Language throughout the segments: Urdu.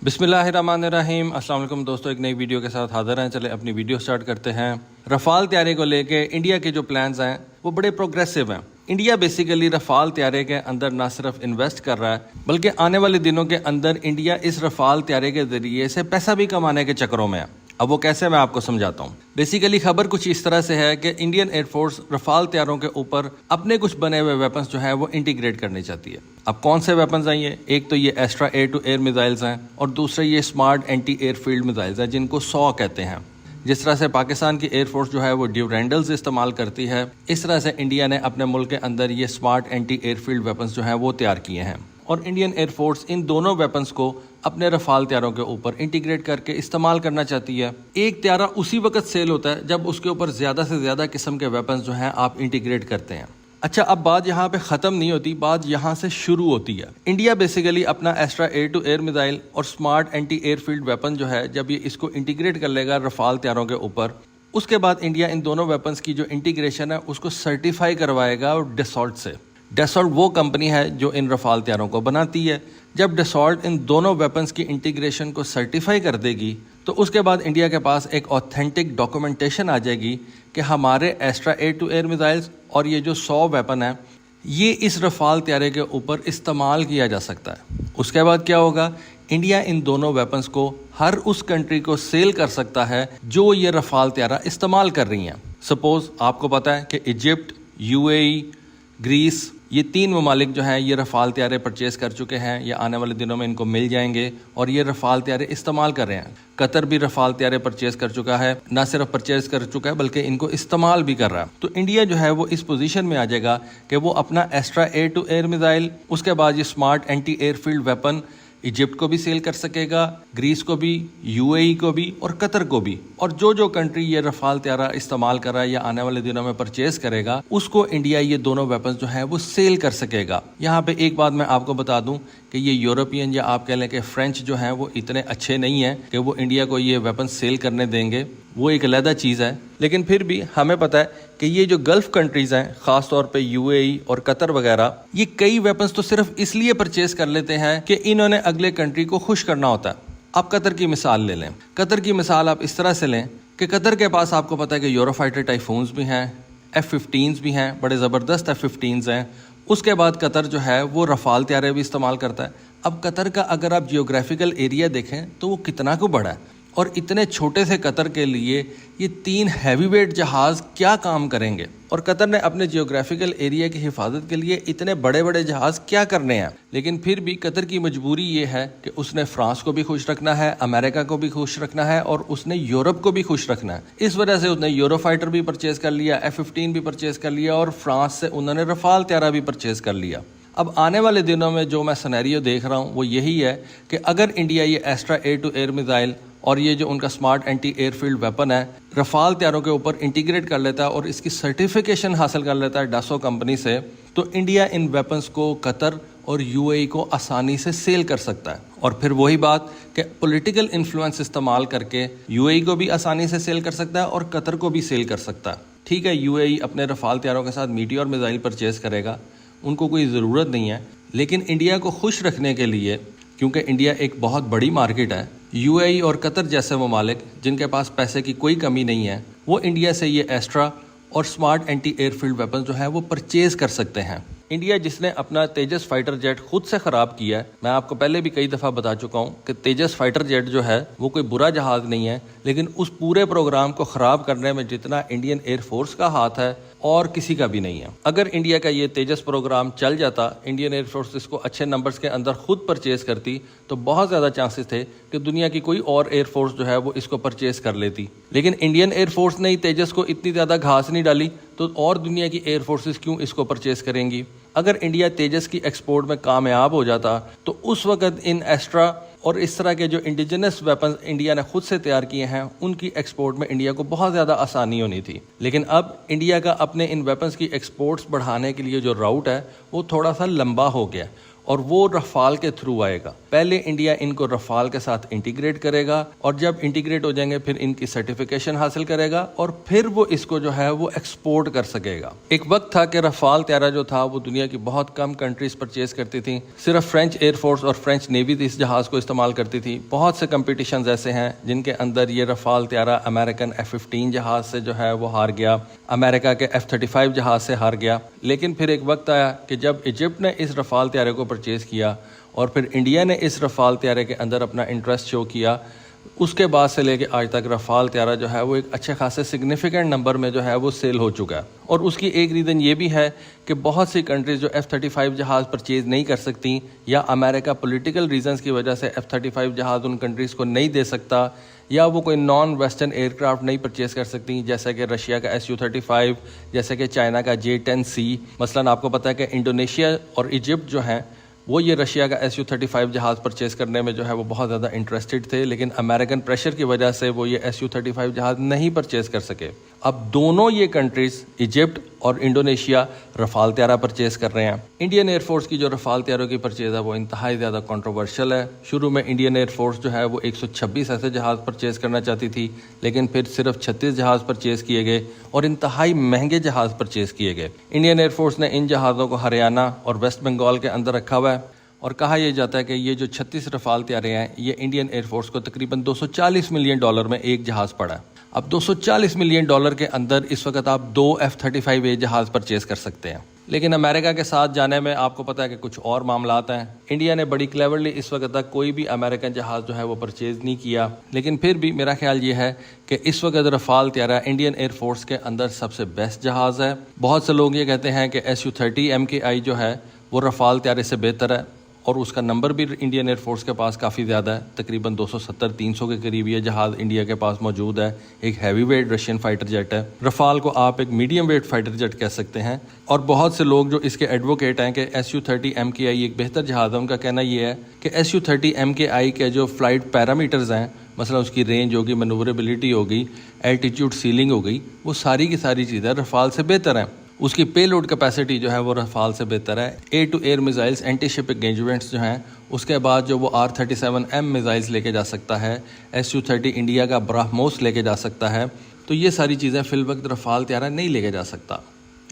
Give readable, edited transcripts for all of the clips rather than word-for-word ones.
بسم اللہ الرحمن الرحیم۔ السلام علیکم دوستو، ایک نئی ویڈیو کے ساتھ حاضر ہیں۔ چلیں اپنی ویڈیو سٹارٹ کرتے ہیں۔ رفال طیارے کو لے کے انڈیا کے جو پلانز ہیں وہ بڑے پروگریسو ہیں۔ انڈیا بیسیکلی رفال طیارے کے اندر نہ صرف انویسٹ کر رہا ہے بلکہ آنے والے دنوں کے اندر انڈیا اس رفال طیارے کے ذریعے سے پیسہ بھی کمانے کے چکروں میں ہے۔ اب وہ کیسے، میں آپ کو سمجھاتا ہوں۔ بیسیکلی خبر کچھ اس طرح سے ہے کہ انڈین ایئر فورس رفال طیاروں کے اوپر اپنے کچھ بنے ہوئے ویپنز جو ہیں وہ انٹیگریٹ کرنی چاہتی ہے۔ اب کون سے ویپنز ہیں یہ؟ ایک تو یہ Astra air to air missiles ہیں اور دوسرے یہ smart anti year field missiles ہیں جن کو 100 کہتے ہیں۔ جس طرح سے پاکستان کی ایئر فورس جو ہے وہ ڈیورینڈلز استعمال کرتی ہے، اس طرح سے انڈیا نے اپنے ملک کے اندر یہ smart anti year field weapons جو ہیں وہ تیار کیے ہیں، اور انڈین ایئر فورس ان دونوں ویپنز کو اپنے رفال طیاروں کے اوپر انٹیگریٹ کر کے استعمال کرنا چاہتی ہے۔ ایک طیارہ اسی وقت سیل ہوتا ہے جب اس کے اوپر زیادہ سے زیادہ قسم کے ویپنز جو ہیں آپ انٹیگریٹ کرتے ہیں۔ اچھا، اب بات یہاں پہ ختم نہیں ہوتی، بات یہاں سے شروع ہوتی ہے۔ انڈیا بیسیکلی اپنا Astra air to air missile اور smart anti year field weapon جو ہے جب یہ اس کو انٹیگریٹ کر لے گا رفال طیاروں کے اوپر، اس کے بعد انڈیا ان دونوں ویپنز کی جو انٹیگریشن ہے اس کو سرٹیفائی کروائے گا ڈسالٹ سے۔ ڈسالٹ وہ کمپنی ہے جو ان رفال طیاروں کو بناتی ہے۔ جب ڈسالٹ ان دونوں ویپنز کی انٹیگریشن کو سرٹیفائی کر دے گی تو اس کے بعد انڈیا کے پاس ایک اوتھینٹک ڈاکومنٹیشن آ جائے گی کہ ہمارے Astra air to air missiles اور یہ جو 100 ویپن ہیں یہ اس رفال طیارے کے اوپر استعمال کیا جا سکتا ہے۔ اس کے بعد کیا ہوگا؟ انڈیا ان دونوں ویپنز کو ہر اس کنٹری کو سیل کر سکتا ہے جو یہ رفال طیارہ استعمال کر رہی ہیں۔ سپوز آپ کو پتا ہے کہ ایجپٹ، UAE، گریس، یہ 3 ممالک جو ہیں یہ رفال طیارے پرچیز کر چکے ہیں، یہ آنے والے دنوں میں ان کو مل جائیں گے اور یہ رفال طیارے استعمال کر رہے ہیں۔ قطر بھی رفال طیارے پرچیز کر چکا ہے، نہ صرف پرچیز کر چکا ہے بلکہ ان کو استعمال بھی کر رہا ہے۔ تو انڈیا جو ہے وہ اس پوزیشن میں آ جائے گا کہ وہ اپنا Astra air to air missile, اس کے بعد یہ smart anti year field weapon Egypt کو بھی سیل کر سکے گا، گریس کو بھی، UAE کو بھی اور قطر کو بھی، اور جو کنٹری یہ رفال طیارہ استعمال کر رہا ہے یا آنے والے دنوں میں پرچیز کرے گا اس کو انڈیا یہ دونوں ویپنز جو ہیں وہ سیل کر سکے گا۔ یہاں پہ ایک بات میں آپ کو بتا دوں کہ یہ یورپین یا آپ کہہ لیں کہ فرینچ جو ہیں وہ اتنے اچھے نہیں ہیں کہ وہ انڈیا کو یہ ویپن سیل کرنے دیں گے، وہ ایک علیحدہ چیز ہے۔ لیکن پھر بھی ہمیں پتہ ہے کہ یہ جو گلف کنٹریز ہیں، خاص طور پہ UAE اور قطر وغیرہ، یہ کئی ویپنز تو صرف اس لیے پرچیز کر لیتے ہیں کہ انہوں نے اگلے کنٹری کو خوش کرنا ہوتا ہے۔ آپ قطر کی مثال لے لیں۔ قطر کی مثال آپ اس طرح سے لیں کہ قطر کے پاس آپ کو پتہ ہے کہ یورو فائٹر ٹائفونز بھی ہیں، F-15s بھی ہیں، بڑے زبردست F-15s ہیں۔ اس کے بعد قطر جو ہے وہ رفال طیارے بھی استعمال کرتا ہے۔ اب قطر کا اگر آپ جیوگرافیکل ایریا دیکھیں تو وہ کتنا کو بڑا ہے، اور اتنے چھوٹے سے قطر کے لیے یہ 3 ہیوی ویٹ جہاز کیا کام کریں گے، اور قطر نے اپنے جیوگرافیکل ایریا کی حفاظت کے لیے اتنے بڑے بڑے جہاز کیا کرنے ہیں۔ لیکن پھر بھی قطر کی مجبوری یہ ہے کہ اس نے فرانس کو بھی خوش رکھنا ہے، امریکہ کو بھی خوش رکھنا ہے، اور اس نے یورپ کو بھی خوش رکھنا ہے۔ اس وجہ سے اس نے یورو فائٹر بھی پرچیز کر لیا، F-15 بھی پرچیز کر لیا، اور فرانس سے انہوں نے رفال طیارہ بھی پرچیز کر لیا۔ اب آنے والے دنوں میں جو میں سینیریو دیکھ رہا ہوں وہ یہی ہے کہ اگر انڈیا یہ Astra air to air missile اور یہ جو ان کا smart anti year field weapon ہے رفال طیاروں کے اوپر انٹیگریٹ کر لیتا ہے اور اس کی سرٹیفیکیشن حاصل کر لیتا ہے ڈاسو کمپنی سے، تو انڈیا ان ویپنز کو قطر اور UAE کو آسانی سے سیل کر سکتا ہے۔ اور پھر وہی بات کہ پولیٹیکل انفلوئنس استعمال کر کے UAE کو بھی آسانی سے سیل کر سکتا ہے اور قطر کو بھی سیل کر سکتا ہے۔ ٹھیک ہے، UAE اپنے رفال طیاروں کے ساتھ میٹیور میزائل پرچیز کرے گا، ان کو کوئی ضرورت نہیں ہے، لیکن انڈیا کو خوش رکھنے کے لیے، کیونکہ انڈیا ایک بہت بڑی مارکیٹ ہے، UAE اور قطر جیسے ممالک جن کے پاس پیسے کی کوئی کمی نہیں ہے وہ انڈیا سے یہ ایسٹرا اور smart anti year field weapon جو ہیں وہ پرچیز کر سکتے ہیں۔ انڈیا جس نے اپنا تیجس فائٹر جیٹ خود سے خراب کیا ہے، میں آپ کو پہلے بھی کئی دفعہ بتا چکا ہوں کہ تیجس فائٹر جیٹ جو ہے وہ کوئی برا جہاز نہیں ہے، لیکن اس پورے پروگرام کو خراب کرنے میں جتنا انڈین ایئر فورس کا ہاتھ ہے اور کسی کا بھی نہیں ہے۔ اگر انڈیا کا یہ تیجس پروگرام چل جاتا، انڈین ایئر فورس اس کو اچھے نمبرز کے اندر خود پرچیز کرتی، تو بہت زیادہ چانسز تھے کہ دنیا کی کوئی اور ایئر فورس جو ہے وہ اس کو پرچیز کر لیتی۔ لیکن انڈین ایئر فورس نے تیجس کو اتنی زیادہ گھاس نہیں ڈالی، تو اور دنیا کی ایئر فورسز کیوں اس کو پرچیز کریں گی؟ اگر انڈیا تیجس کی ایکسپورٹ میں کامیاب ہو جاتا تو اس وقت ان ایسٹرا اور اس طرح کے جو انڈیجنس ویپنز انڈیا نے خود سے تیار کیے ہیں ان کی ایکسپورٹ میں انڈیا کو بہت زیادہ آسانی ہونی تھی۔ لیکن اب انڈیا کا اپنے ان ویپنز کی ایکسپورٹس بڑھانے کے لیے جو راؤٹ ہے وہ تھوڑا سا لمبا ہو گیا، اور وہ رفال کے تھرو آئے گا. پہلے انڈیا ان کو رفال کے ساتھ انٹیگریٹ کرے گا اور جب انٹیگریٹ ہو جائیں گے پھر ان کی سرٹیفیکیشن حاصل کرے گا اور پھر وہ اس کو جو ہے وہ ایکسپورٹ کر سکے گا. ایک وقت تھا کہ رفال طیارہ جو تھا وہ دنیا کی بہت کم کنٹریز پرچیز کرتی تھیں. صرف فرینچ ایئر فورس اور فرینچ نیوی اس جہاز کو استعمال کرتی تھی. بہت سے کمپٹیشنز ایسے ہیں جن کے اندر یہ رفال طیارہ امریکن F-15 جہاز سے جو ہے وہ ہار گیا, امریکہ کے F-35 جہاز سے ہار گیا. لیکن پھر ایک وقت آیا کہ جب ایجپٹ نے اس رفال طیارے کو پرچیز کیا اور پھر انڈیا نے اس رفال طیارے کے اندر اپنا انٹرسٹ شو کیا, اس کے بعد سے لے کے آج تک رفال طیارہ جو ہے وہ ایک اچھے خاصے سگنیفیکنٹ نمبر میں جو ہے وہ سیل ہو چکا ہے. اور اس کی ایک ریزن یہ بھی ہے کہ بہت سی کنٹریز جو F-35 جہاز پرچیز نہیں کر سکتی یا امریکہ پولیٹیکل ریزنز کی وجہ سے F-35 جہاز ان کنٹریز کو نہیں دے سکتا یا وہ کوئی نان ویسٹرن ایئر کرافٹ نہیں پرچیز کر سکتی, جیسا کہ رشیا کا Su-35, جیسے کہ چائنا کا J-10C. مثلا آپ کو پتہ ہے کہ انڈونیشیا اور ایجپٹ جو ہیں وہ یہ رشیا کا Su-35 جہاز پرچیز کرنے میں جو ہے وہ بہت زیادہ انٹرسٹڈ تھے, لیکن امریکن پریشر کی وجہ سے وہ یہ Su-35 جہاز نہیں پرچیز کر سکے. اب دونوں یہ کنٹریز ایجپٹ اور انڈونیشیا رفال طیارہ پرچیز کر رہے ہیں. انڈین ایئر فورس کی جو رفال طیاروں کی پرچیز ہے وہ انتہائی زیادہ کنٹروورشل ہے. شروع میں انڈین ایئر فورس جو ہے وہ 126 ایسے جہاز پرچیز کرنا چاہتی تھی, لیکن پھر صرف 36 جہاز پرچیز کیے گئے اور انتہائی مہنگے جہاز پرچیز کیے گئے. انڈین ایئر فورس نے ان جہازوں کو ہریانہ اور ویسٹ بنگال کے اندر رکھا ہوا ہے اور کہا یہ جاتا ہے کہ یہ جو 36 رفال طیارے ہیں یہ انڈین ایئر فورس کو تقریباً $240 ملین میں ایک جہاز پڑا ہے. اب $240 ملین کے اندر اس وقت آپ 2 F-35A جہاز پرچیز کر سکتے ہیں. لیکن امریکہ کے ساتھ جانے میں آپ کو پتہ ہے کہ کچھ اور معاملات ہیں. انڈیا نے بڑی کلیورلی اس وقت تک کوئی بھی امریکن جہاز جو ہے وہ پرچیز نہیں کیا, لیکن پھر بھی میرا خیال یہ ہے کہ اس وقت رفال طیارہ انڈین ایئر فورس کے اندر سب سے بیسٹ جہاز ہے. بہت سے لوگ یہ کہتے ہیں کہ Su-30 MKI جو ہے وہ رفال طیارے سے بہتر ہے اور اس کا نمبر بھی انڈین ایئر فورس کے پاس کافی زیادہ ہے, تقریباً 270-300 کے قریب یہ جہاز انڈیا کے پاس موجود ہے. ایک heavyweight Russian fighter jet ہے. رفال کو آپ ایک میڈیم ویٹ فائٹر جیٹ کہہ سکتے ہیں اور بہت سے لوگ جو اس کے ایڈوکیٹ ہیں کہ Su-30 MKI ایک بہتر جہاز ہے, ان کا کہنا یہ ہے کہ Su-30 MKI کے جو فلائٹ پیرامیٹرز ہیں, مثلا اس کی رینج ہوگی, مینوربلٹی ہوگی, الٹیٹیوڈ سیلنگ ہو گئی, وہ ساری کی ساری چیزیں رفال سے بہتر ہیں. اس کی پے لوڈ کیپیسٹی جو ہے وہ رفال سے بہتر ہے. Air to air missiles, anti ship engagements جو ہیں, اس کے بعد جو وہ R-37M میزائلز لے کے جا سکتا ہے, Su-30 انڈیا کا براہموس لے کے جا سکتا ہے. تو یہ ساری چیزیں فی الوقت رفال طیارہ نہیں لے کے جا سکتا.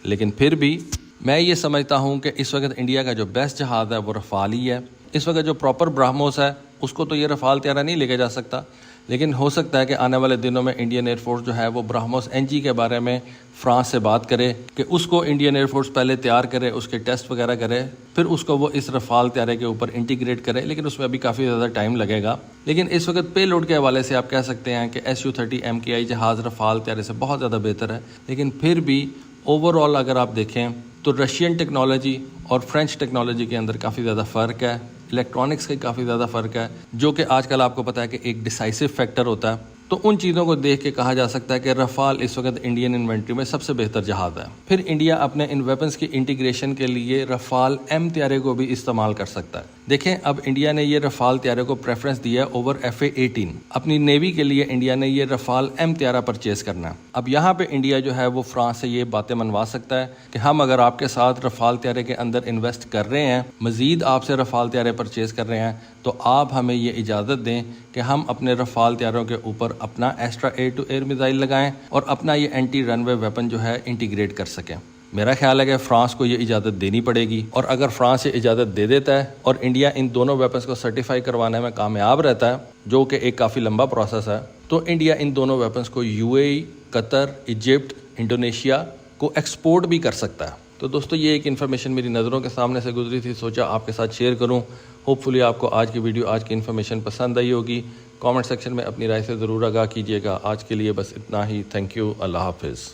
لیکن پھر بھی میں یہ سمجھتا ہوں کہ اس وقت انڈیا کا جو بیسٹ جہاز ہے وہ رفال ہی ہے. اس وقت جو پراپر براہموس ہے اس کو تو یہ رفال طیارہ نہیں لے کے جا سکتا, لیکن ہو سکتا ہے کہ آنے والے دنوں میں انڈین ایئر فورس جو ہے وہ براہموس NG کے بارے میں فرانس سے بات کرے کہ اس کو انڈین ایئر فورس پہلے تیار کرے, اس کے ٹیسٹ وغیرہ کرے, پھر اس کو وہ اس رفال طیارے کے اوپر انٹیگریٹ کرے. لیکن اس میں ابھی کافی زیادہ ٹائم لگے گا. لیکن اس وقت پے لوڈ کے حوالے سے آپ کہہ سکتے ہیں کہ Su-30 MKI جہاز رفال طیارے سے بہت زیادہ بہتر ہے. لیکن پھر بھی اوور آل اگر آپ دیکھیں تو رشین ٹیکنالوجی اور فرینچ ٹیکنالوجی کے اندر کافی زیادہ فرق ہے. الیکٹرانکس کا کافی زیادہ فرق ہے, جو کہ آج کل آپ کو پتہ ہے کہ ایک ڈیسائسو فیکٹر ہوتا ہے. تو ان چیزوں کو دیکھ کے کہا جا سکتا ہے کہ رفال اس وقت انڈین انوینٹری میں سب سے بہتر جہاز ہے. پھر انڈیا اپنے ان ویپنز کی انٹیگریشن کے لیے رفال M طیارے کو بھی استعمال کر سکتا ہے. دیکھیں اب انڈیا نے یہ رفال طیارے کو پریفرنس دیا ہے اوور FA-18. اپنی نیوی کے لیے انڈیا نے یہ رفال M طیارہ پرچیز کرنا ہے. اب یہاں پہ انڈیا جو ہے وہ فرانس سے یہ باتیں منوا سکتا ہے کہ ہم اگر آپ کے ساتھ رفال طیارے کے اندر انویسٹ کر رہے ہیں, مزید آپ سے رفال طیارے پرچیز کر رہے ہیں, تو آپ ہمیں یہ اجازت دیں کہ ہم اپنے رفال طیاروں کے اوپر اپنا extra air to air missile لگائیں اور اپنا یہ اینٹی رن وے ویپن جو ہے انٹیگریٹ کر سکیں. میرا خیال ہے کہ فرانس کو یہ اجازت دینی پڑے گی, اور اگر فرانس یہ اجازت دے دیتا ہے اور انڈیا ان دونوں ویپنز کو سرٹیفائی کروانے میں کامیاب رہتا ہے, جو کہ ایک کافی لمبا پروسیس ہے, تو انڈیا ان دونوں ویپنز کو UAE, قطر, ایجپٹ, انڈونیشیا کو ایکسپورٹ بھی کر سکتا ہے. تو دوستو یہ ایک انفارمیشن میری نظروں کے سامنے سے گزری تھی, سوچا آپ کے ساتھ شیئر کروں. ہوپ فلی آپ کو آج کی ویڈیو, آج کی انفارمیشن پسند آئی ہوگی. کامنٹ سیکشن میں اپنی رائے سے ضرور آگاہ کیجیے گا. آج کے لیے بس اتنا ہی. Thank you. اللہ حافظ.